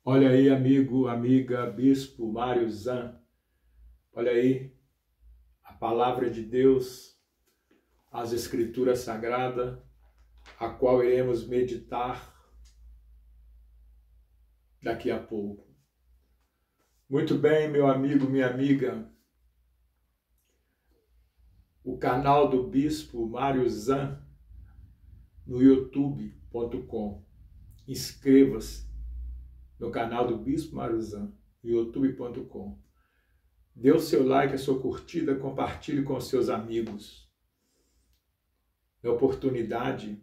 Olha aí, amigo, amiga, bispo Mário Zan. Olha aí a palavra de Deus, as escrituras sagradas, a qual iremos meditar daqui a pouco. Muito bem, meu amigo, minha amiga. O canal do bispo Mário Zan no youtube.com. Inscreva-se no canal do bispo Mário Zan no youtube.com. Dê o seu like, a sua curtida, compartilhe com seus amigos. Na oportunidade,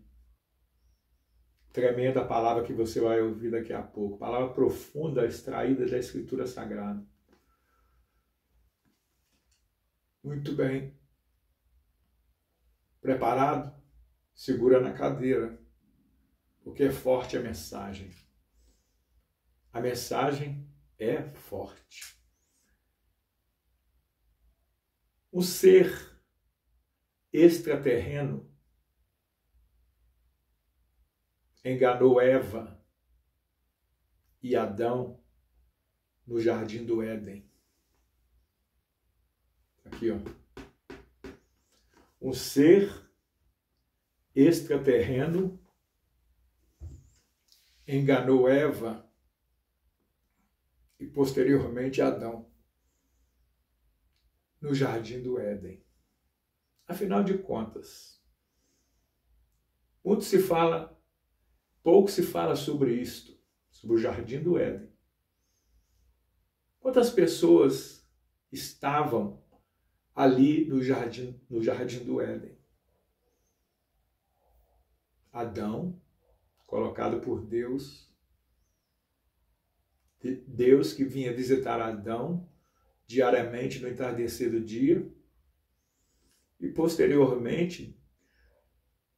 tremenda palavra que você vai ouvir daqui a pouco. Palavra profunda, extraída da Escritura Sagrada. Muito bem. Preparado? Segura na cadeira, porque é forte a mensagem. A mensagem é forte. Um ser extraterreno enganou Eva e Adão no Jardim do Éden. Aqui, ó. Um ser extraterreno enganou Eva e posteriormente Adão no Jardim do Éden. Afinal de contas, pouco se fala sobre isto, sobre o Jardim do Éden. Quantas pessoas estavam ali no jardim do Éden? Adão, colocado por Deus, Deus que vinha visitar Adão diariamente no entardecer do dia, e posteriormente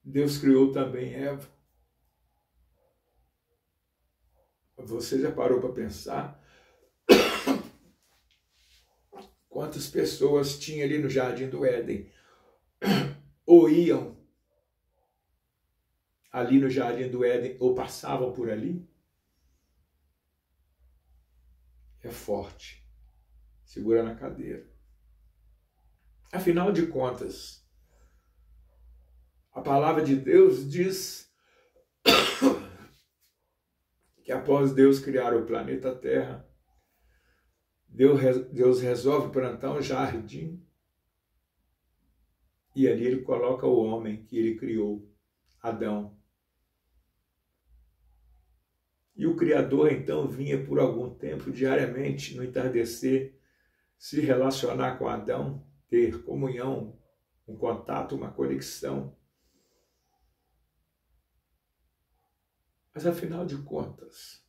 Deus criou também Eva. Você já parou para pensar quantas pessoas tinha ali no Jardim do Éden ou iam ali no Jardim do Éden ou passavam por ali? É forte. Segura na cadeira. Afinal de contas, a palavra de Deus diz que após Deus criar o planeta Terra, Deus resolve plantar um jardim e ali ele coloca o homem que ele criou, Adão. E o Criador então vinha por algum tempo, diariamente, no entardecer, se relacionar com Adão, ter comunhão, um contato, uma conexão. Mas afinal de contas,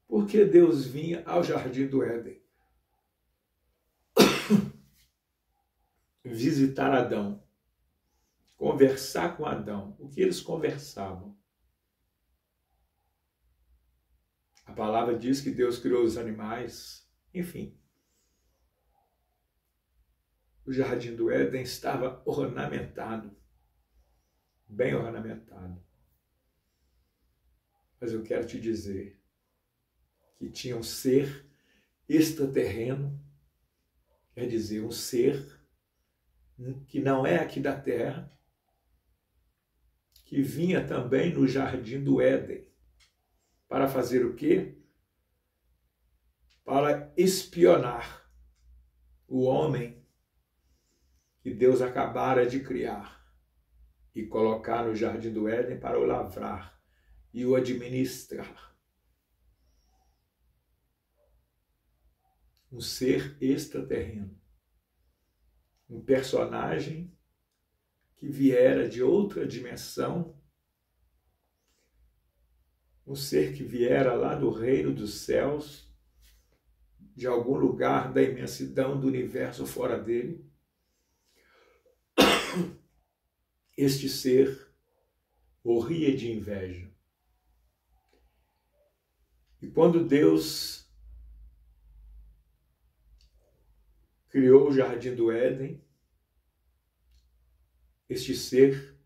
por que Deus vinha ao Jardim do Éden visitar Adão, conversar com Adão? O que eles conversavam? A palavra diz que Deus criou os animais, enfim. O Jardim do Éden estava ornamentado, bem ornamentado. Mas eu quero te dizer que tinha um ser extraterreno, quer dizer, um ser que não é aqui da Terra, que vinha também no Jardim do Éden. Para fazer o quê? Para espionar o homem que Deus acabara de criar e colocar no Jardim do Éden para o lavrar e o administrar. Um ser extraterreno. Um personagem que viera de outra dimensão, um ser que viera lá do reino dos céus, de algum lugar da imensidão do universo fora dele. Este ser morria de inveja. E quando Deus criou o Jardim do Éden, este ser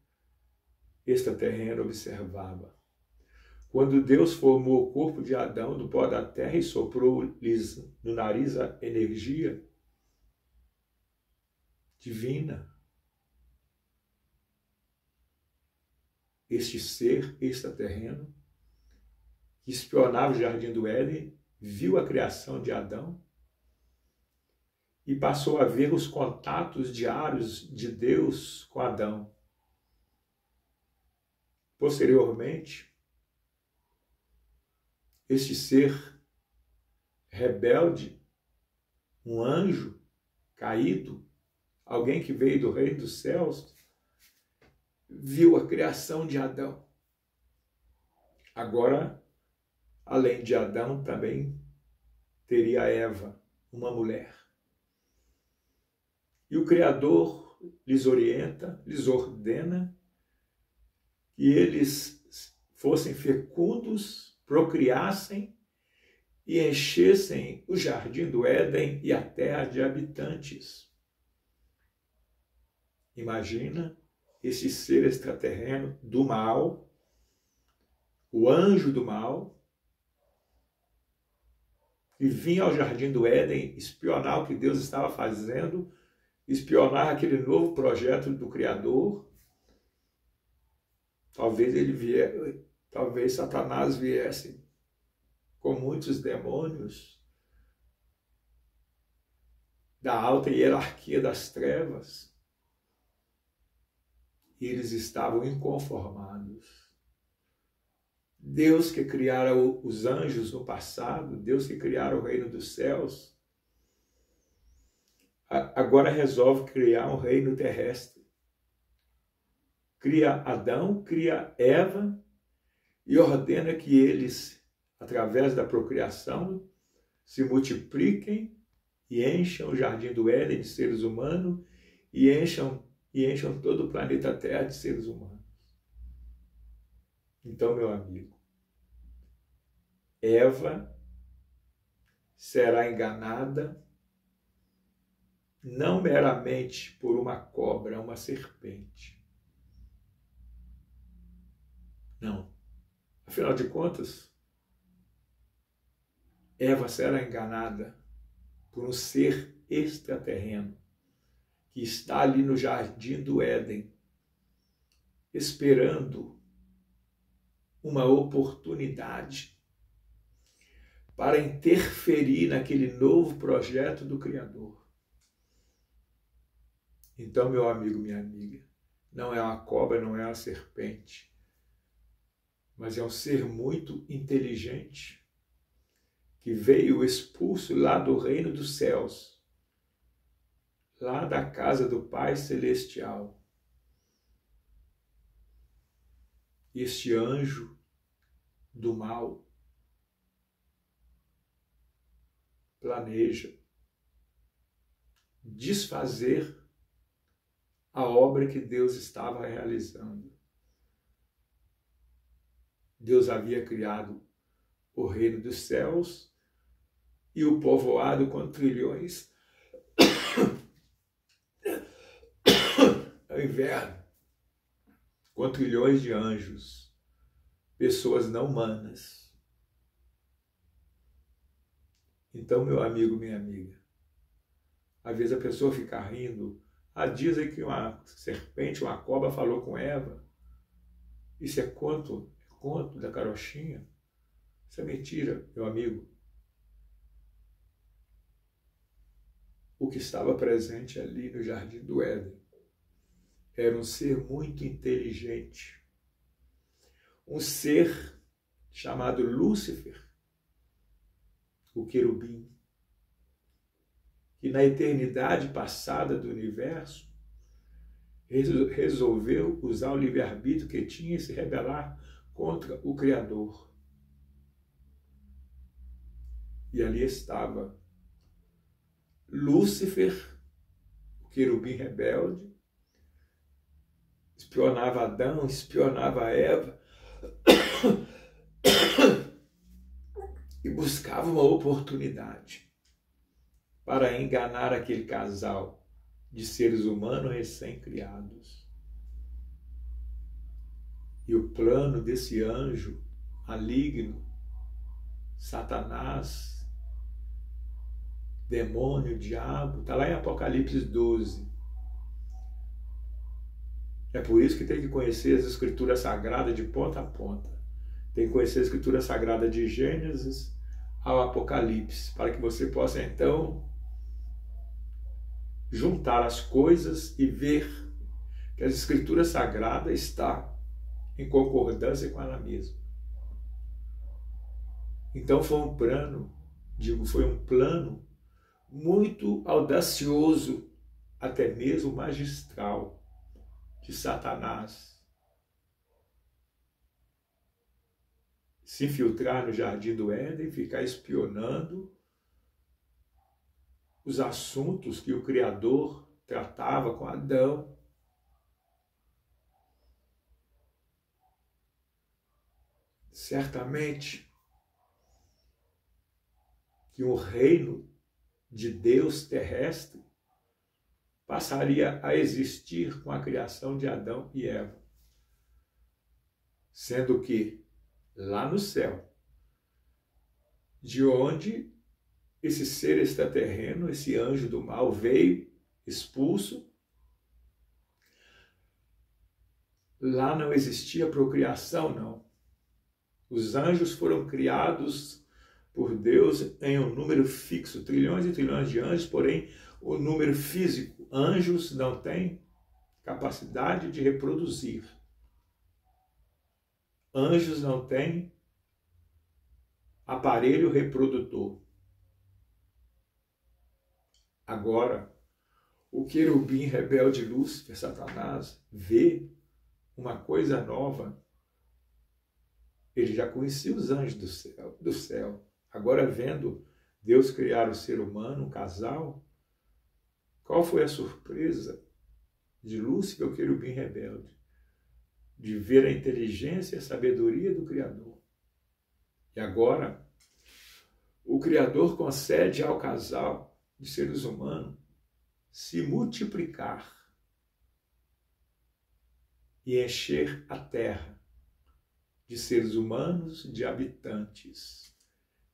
extraterreno observava Quando Deus formou o corpo de Adão do pó da terra e soprou-lhes no nariz a energia divina, este ser extraterreno, que espionava o jardim do Éden, viu a criação de Adão e passou a ver os contatos diários de Deus com Adão. Posteriormente, este ser rebelde, um anjo caído, alguém que veio do reino dos céus, viu a criação de Adão. Agora, além de Adão, também teria Eva, uma mulher. E o Criador lhes orienta, lhes ordena que eles fossem fecundos, procriassem e enchessem o jardim do Éden e a terra de habitantes. Imagina esse ser extraterreno do mal, o anjo do mal, que vinha ao jardim do Éden espionar o que Deus estava fazendo, espionar aquele novo projeto do Criador. Talvez Satanás viesse com muitos demônios da alta hierarquia das trevas. E eles estavam inconformados. Deus que criara os anjos no passado, Deus que criara o reino dos céus, agora resolve criar um reino terrestre. Cria Adão, cria Eva e ordena que eles, através da procriação, se multipliquem e encham o jardim do Éden de seres humanos e encham todo o planeta Terra de seres humanos. Então, meu amigo, Eva será enganada não meramente por uma cobra, uma serpente. Não. Afinal de contas, Eva será enganada por um ser extraterreno que está ali no jardim do Éden, esperando uma oportunidade para interferir naquele novo projeto do Criador. Então, meu amigo, minha amiga, não é uma cobra, não é uma serpente, mas é um ser muito inteligente que veio expulso lá do reino dos céus, lá da casa do Pai Celestial. Este anjo do mal planeja desfazer a obra que Deus estava realizando. Deus havia criado o reino dos céus e o povoado com trilhões. É o inverno. Com trilhões de anjos, pessoas não humanas. Então, meu amigo, minha amiga, às vezes a pessoa fica rindo. Dizem que uma serpente, uma cobra falou com Eva. Isso é conto da carochinha. Isso é mentira, meu amigo. O que estava presente ali no jardim do Éden era um ser muito inteligente. Um ser chamado Lúcifer, o querubim, que na eternidade passada do universo resolveu usar o livre-arbítrio que tinha e se rebelar contra o Criador. E ali estava Lúcifer, o querubim rebelde, espionava Adão, espionava Eva e buscava uma oportunidade para enganar aquele casal de seres humanos recém-criados. E o plano desse anjo maligno, Satanás, demônio, diabo, está lá em Apocalipse 12. É por isso que tem que conhecer as Escrituras Sagradas de ponta a ponta. Tem que conhecer a Escritura Sagrada de Gênesis ao Apocalipse, para que você possa então juntar as coisas e ver que a Escritura Sagrada está em concordância com ela mesma. Então foi um plano muito audacioso, até mesmo magistral, de Satanás se infiltrar no jardim do Éden, ficar espionando os assuntos que o Criador tratava com Adão. Certamente que o reino de Deus terrestre passaria a existir com a criação de Adão e Eva, sendo que lá no céu, de onde esse ser extraterreno, esse anjo do mal veio expulso, lá não existia procriação, não. Os anjos foram criados por Deus em um número fixo, trilhões e trilhões de anjos, porém o número físico. Anjos não têm capacidade de reproduzir. Anjos não têm aparelho reprodutor. Agora, o querubim rebelde Lúcifer, Satanás, vê uma coisa nova. Ele já conhecia os anjos do céu. Agora, vendo Deus criar o ser humano, um casal, qual foi a surpresa de Lúcifer, o querubim rebelde? De ver a inteligência e a sabedoria do Criador. E agora, o Criador concede ao casal de seres humanos se multiplicar e encher a terra de seres humanos, de habitantes,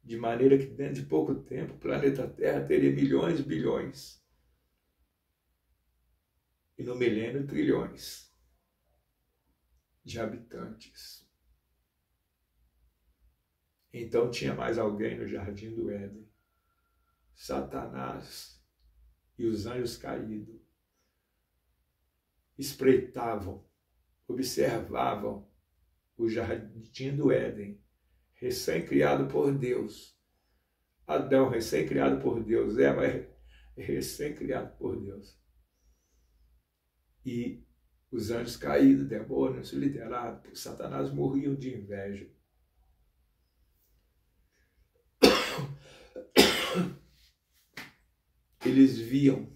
de maneira que dentro de pouco tempo o planeta Terra teria milhões, bilhões, e no milênio trilhões de habitantes. Então tinha mais alguém no jardim do Éden, Satanás e os anjos caídos espreitavam, observavam o jardim do Éden, recém-criado por Deus. Adão, recém-criado por Deus. Eva, recém-criado por Deus. E os anjos caídos, demônios, liderados por Satanás, morriam de inveja. Eles viam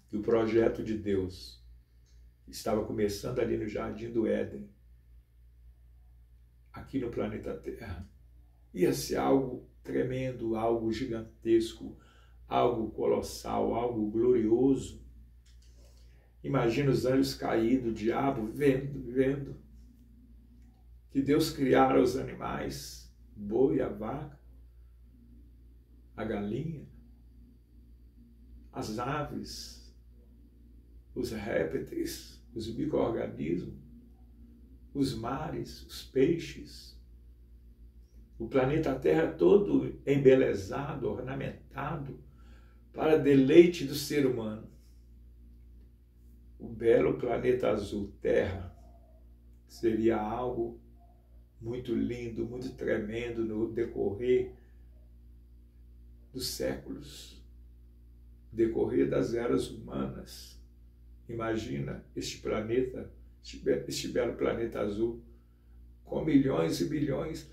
que o projeto de Deus estava começando ali no jardim do Éden, aqui no planeta Terra. Ia ser algo tremendo, algo gigantesco, algo colossal, algo glorioso. Imagina os anjos caídos, o diabo vendo que Deus criara os animais, o boi, a vaca, a galinha, as aves, os répteis, os micro-organismos, os mares, os peixes, o planeta Terra todo embelezado, ornamentado, para deleite do ser humano. O belo planeta azul, Terra, seria algo muito lindo, muito tremendo no decorrer dos séculos, no decorrer das eras humanas. Imagina este planeta, este belo planeta azul, com milhões e bilhões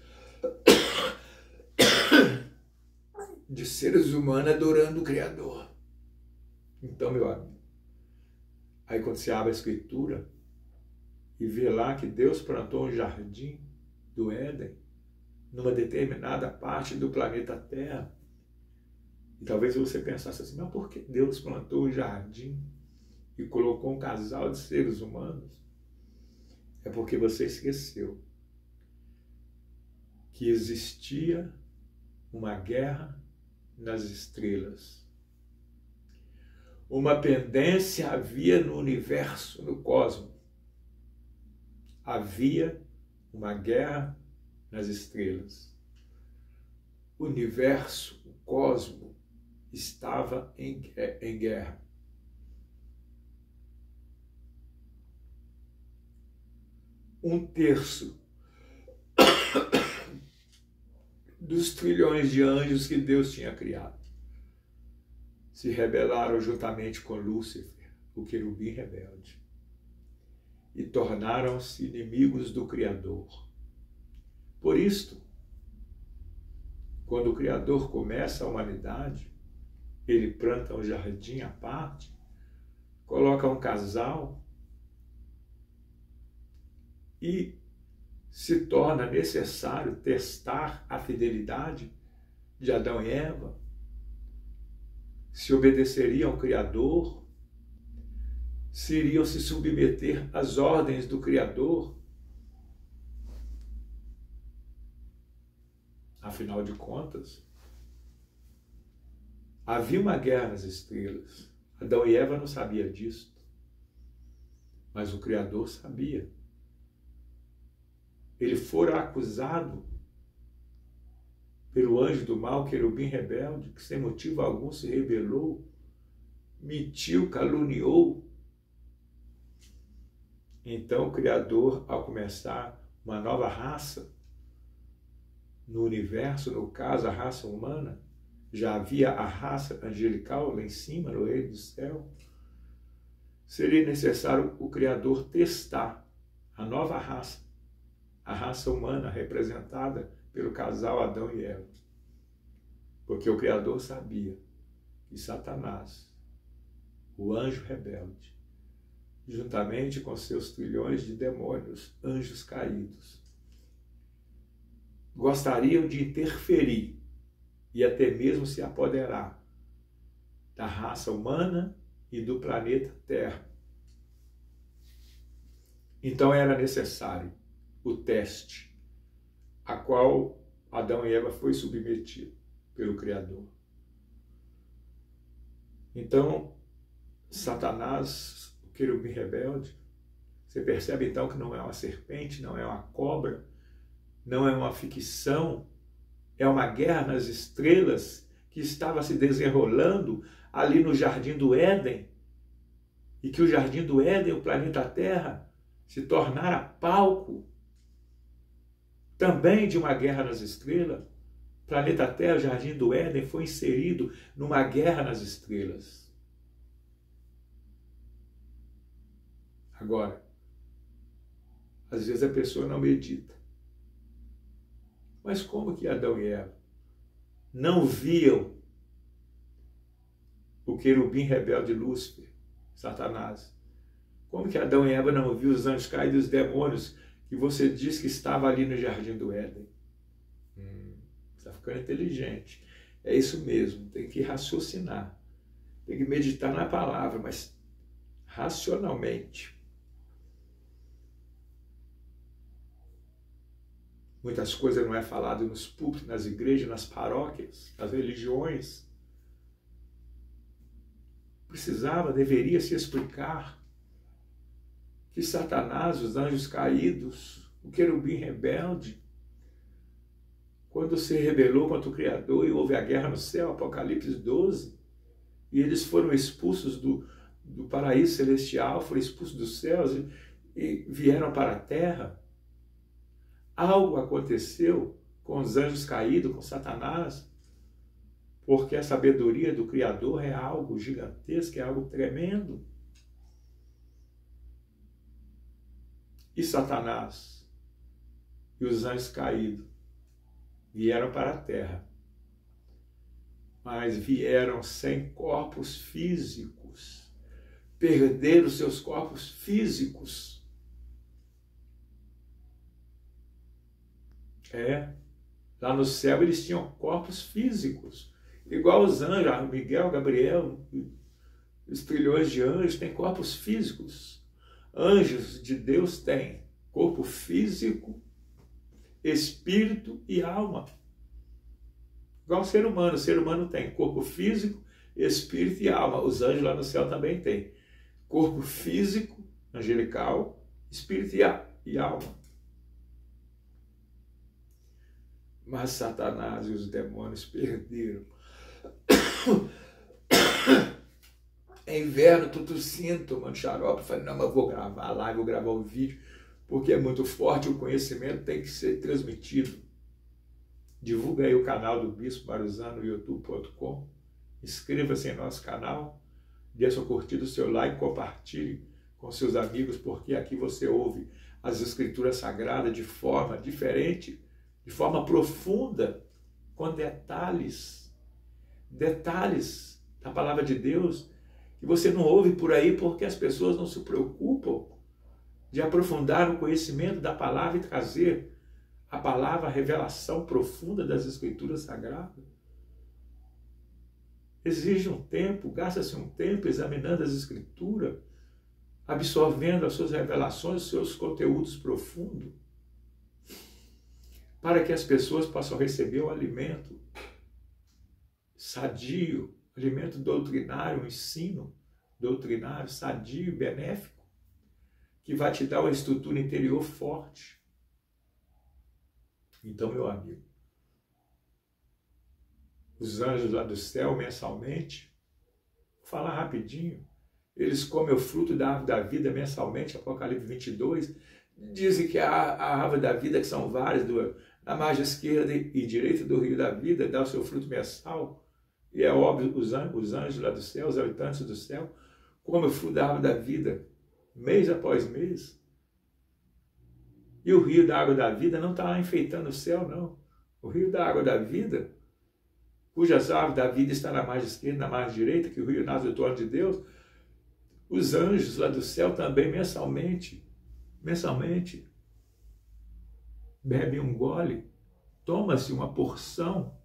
de seres humanos adorando o Criador. Então, meu amigo, aí quando você abre a Escritura e vê lá que Deus plantou um jardim do Éden numa determinada parte do planeta Terra, e talvez você pensasse assim, mas por que Deus plantou um jardim e colocou um casal de seres humanos? É porque você esqueceu que existia uma guerra nas estrelas. Uma pendência havia no universo, no cosmos. Havia uma guerra nas estrelas. O universo, o cosmos, estava em guerra. Um terço dos trilhões de anjos que Deus tinha criado se rebelaram juntamente com Lúcifer, o querubim rebelde, e tornaram-se inimigos do Criador. Por isto, quando o Criador começa a humanidade, ele planta um jardim à parte, coloca um casal e se torna necessário testar a fidelidade de Adão e Eva, se obedeceriam ao Criador, se iriam se submeter às ordens do Criador. Afinal de contas, havia uma guerra nas estrelas. Adão e Eva não sabiam disso, mas o Criador sabia. Ele fora acusado pelo anjo do mal, querubim rebelde, que sem motivo algum se rebelou, mentiu, caluniou. Então o Criador, ao começar uma nova raça no universo, no caso a raça humana, já havia a raça angelical lá em cima, no reino do céu, seria necessário o Criador testar a nova raça, a raça humana representada pelo casal Adão e Eva. Porque o Criador sabia que Satanás, o anjo rebelde, juntamente com seus trilhões de demônios, anjos caídos, gostariam de interferir e até mesmo se apoderar da raça humana e do planeta Terra. Então era necessário o teste, a qual Adão e Eva foi submetido pelo Criador. Então, Satanás, o querubim rebelde, você percebe então que não é uma serpente, não é uma cobra, não é uma ficção, é uma guerra nas estrelas que estava se desenrolando ali no Jardim do Éden, e que o Jardim do Éden, o planeta Terra, se tornara palco também de uma guerra nas estrelas. O planeta Terra, o Jardim do Éden, foi inserido numa guerra nas estrelas. Agora, às vezes a pessoa não medita. Mas como que Adão e Eva não viam o querubim rebelde Lúcifer, Satanás? Como que Adão e Eva não viam os anjos caídos e os demônios que você diz que estava ali no Jardim do Éden? Está ficando inteligente. É isso mesmo, tem que raciocinar. Tem que meditar na palavra, mas racionalmente. Muitas coisas não é falado nos púlpitos, nas igrejas, nas paróquias, nas religiões. Precisava, deveria se explicar que Satanás, os anjos caídos, o querubim rebelde, quando se rebelou contra o Criador e houve a guerra no céu, Apocalipse 12, e eles foram expulsos do paraíso celestial, foram expulsos dos céus e vieram para a terra. Algo aconteceu com os anjos caídos, com Satanás, porque a sabedoria do Criador é algo gigantesco, é algo tremendo. E Satanás e os anjos caídos vieram para a terra, mas vieram sem corpos físicos, perderam seus corpos físicos. Lá no céu eles tinham corpos físicos, igual os anjos, Miguel, Gabriel, os trilhões de anjos têm corpos físicos. Anjos de Deus têm corpo físico espírito e alma. Igual o ser humano tem corpo físico, espírito e alma. Os anjos lá no céu também têm corpo físico, angelical, espírito e alma. Mas Satanás e os demônios perderam. É inverno, tô tossindo, tomando xarope. Falei, não, mas eu vou gravar a live, vou gravar o vídeo, porque é muito forte, o conhecimento tem que ser transmitido. Divulga aí o canal do Bispo Maruzan no youtube.com. Inscreva-se em nosso canal, dê a sua curtida, o seu like, compartilhe com seus amigos, porque aqui você ouve as Escrituras Sagradas de forma diferente, de forma profunda, com detalhes da palavra de Deus, que você não ouve por aí porque as pessoas não se preocupam de aprofundar o conhecimento da palavra e trazer a palavra, a revelação profunda das Escrituras Sagradas. Exige um tempo, gasta-se um tempo examinando as Escrituras, absorvendo as suas revelações, os seus conteúdos profundos, para que as pessoas possam receber o alimento sadio, alimento doutrinário, um ensino doutrinário, sadio e benéfico, que vai te dar uma estrutura interior forte. Então, meu amigo, os anjos lá do céu, mensalmente, vou falar rapidinho, eles comem o fruto da árvore da vida mensalmente, Apocalipse 22, dizem que a árvore da vida, que são várias, na margem esquerda e direita do rio da vida, dá o seu fruto mensal. E é óbvio, os anjos lá do céu, os habitantes do céu, comem o fruto da árvore da vida, mês após mês. E o rio da água da vida não está lá enfeitando o céu, não. O rio da água da vida, cujas árvores da vida estão na margem esquerda, na margem direita, que o rio nasce do trono de Deus, os anjos lá do céu também mensalmente, bebem um gole, toma-se uma porção,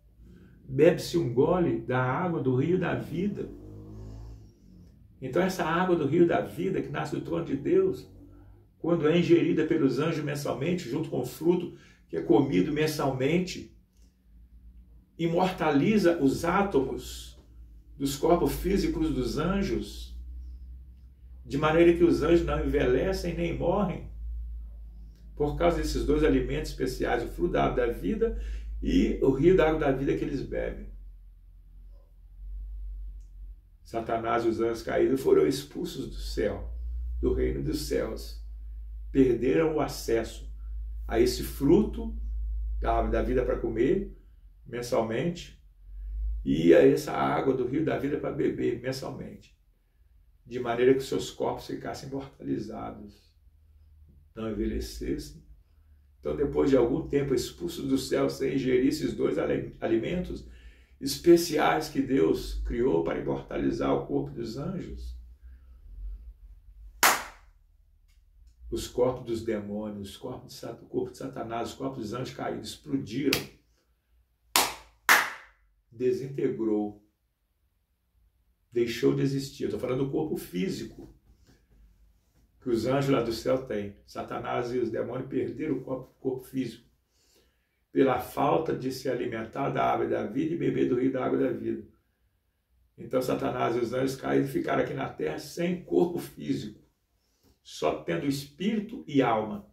bebe-se um gole da água do rio da vida. Então essa água do rio da vida, que nasce do trono de Deus, quando é ingerida pelos anjos mensalmente, junto com o fruto que é comido mensalmente, imortaliza os átomos dos corpos físicos dos anjos, de maneira que os anjos não envelhecem nem morrem, por causa desses dois alimentos especiais, o fruto da água da vida e o rio da água da vida que eles bebem. Satanás e os anjos caídos foram expulsos do céu, do reino dos céus. Perderam o acesso a esse fruto da árvore da vida para comer mensalmente e a essa água do rio da vida para beber mensalmente, de maneira que seus corpos ficassem imortalizados, não envelhecessem. Então, depois de algum tempo expulsos do céu sem ingerir esses dois alimentos especiais que Deus criou para imortalizar o corpo dos anjos, os corpos dos demônios, o corpo de Satanás, os corpos dos anjos caídos explodiram, desintegrou, deixou de existir. Eu estou falando do corpo físico que os anjos lá do céu têm. Satanás e os demônios perderam o corpo físico pela falta de se alimentar da água da vida e beber do rio da água da vida. Então Satanás e os anjos caídos ficaram aqui na terra sem corpo físico, só tendo espírito e alma.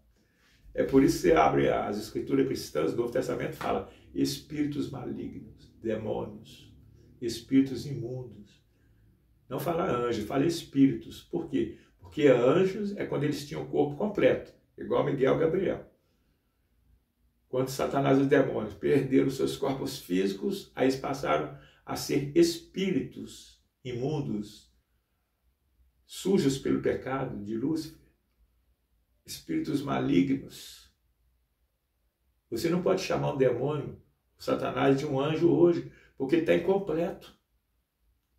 É por isso que você abre as escrituras cristãs do Novo Testamento, fala espíritos malignos, demônios, espíritos imundos. Não fala anjos, fala espíritos. Por quê? Porque anjos é quando eles tinham o corpo completo, igual Miguel e Gabriel. Quando Satanás e os demônios perderam seus corpos físicos, aí eles passaram a ser espíritos imundos, sujos pelo pecado de Lúcifer, espíritos malignos. Você não pode chamar um demônio, o Satanás, de um anjo hoje, porque ele está incompleto.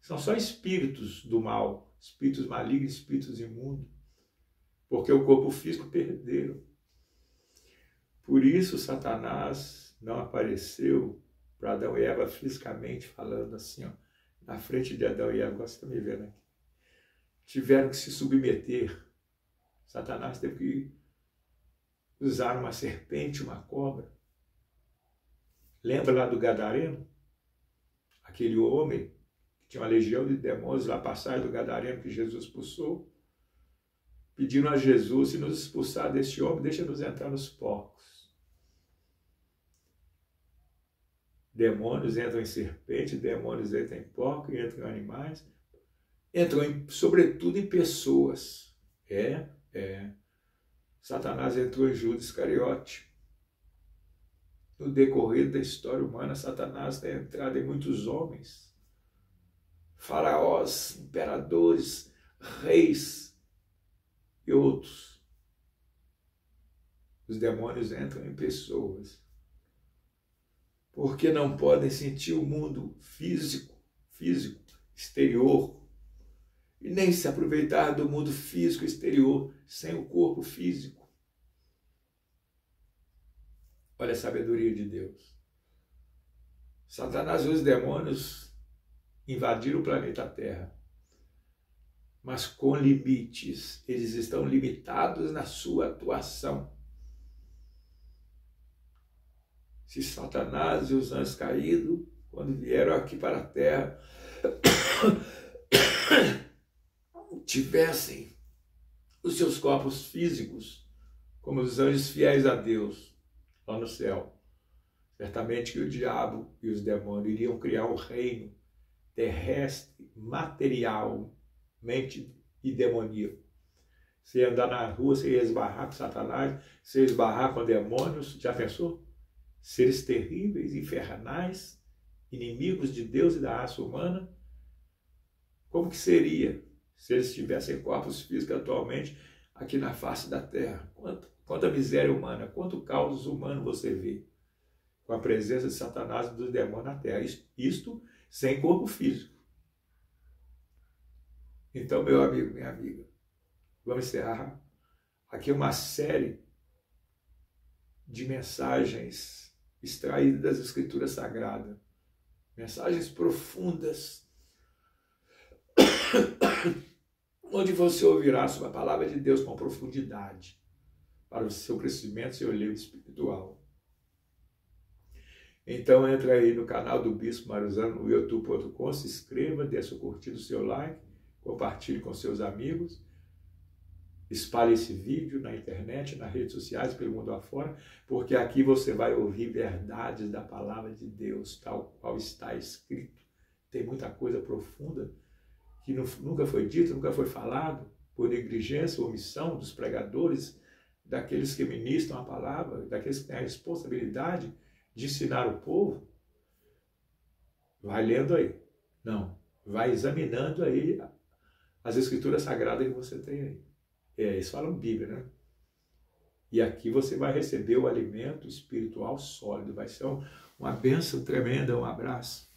São só espíritos do mal, espíritos malignos, espíritos imundos, porque o corpo físico perderam. Por isso Satanás não apareceu para Adão e Eva fisicamente falando assim, ó, na frente de Adão e Eva, agora você está me vendo aqui. Tiveram que se submeter. Satanás teve que usar uma serpente, uma cobra, Lembra lá do Gadareno? Aquele homem que tinha uma legião de demônios lá, passagem do Gadareno que Jesus expulsou. Pediram a Jesus, se nos expulsar deste homem, deixa-nos entrar nos porcos. Demônios entram em serpente, demônios entram em porco, entram em animais, entram sobretudo em pessoas. Satanás entrou em Judas Iscariote. No decorrer da história humana, Satanás tem entrado em muitos homens, faraós, imperadores, reis e outros. Os demônios entram em pessoas, porque não podem sentir o mundo físico, exterior, e nem se aproveitar do mundo físico exterior sem o corpo físico. Olha a sabedoria de Deus. Satanás e os demônios invadiram o planeta Terra, mas com limites. Eles estão limitados na sua atuação. Se Satanás e os anjos caídos, quando vieram aqui para a Terra, tivessem os seus corpos físicos como os anjos fiéis a Deus lá no céu, certamente que o diabo e os demônios iriam criar um reino terrestre, materialmente e demoníaco. Você ia andar na rua, você ia esbarrar com Satanás, você ia esbarrar com demônios, já pensou? Seres terríveis, infernais, inimigos de Deus e da raça humana. Como que seria se eles tivessem corpos físicos atualmente aqui na face da Terra? Quanta miséria humana, quanto caos humano você vê com a presença de Satanás e dos demônios na Terra. Isto sem corpo físico. Então, meu amigo, minha amiga, vamos encerrar aqui uma série de mensagens extraídas das Escrituras Sagradas. Mensagens profundas, onde você ouvirá sobre a palavra de Deus com profundidade, para o seu crescimento, seu livro espiritual. Então entra aí no canal do Bispo Mário Zan, no youtube.com, se inscreva, dê seu curtido, seu like, compartilhe com seus amigos, espalhe esse vídeo na internet, nas redes sociais, pelo mundo afora, porque aqui você vai ouvir verdades da palavra de Deus, tal qual está escrito. Tem muita coisa profunda que nunca foi dito, nunca foi falado, por negligência ou omissão dos pregadores, daqueles que ministram a palavra, daqueles que têm a responsabilidade de ensinar o povo. Vai lendo aí. Não, vai examinando aí as Escrituras Sagradas que você tem aí. Eles falam Bíblia, né? E aqui você vai receber o alimento espiritual sólido. Vai ser uma bênção tremenda. Um abraço.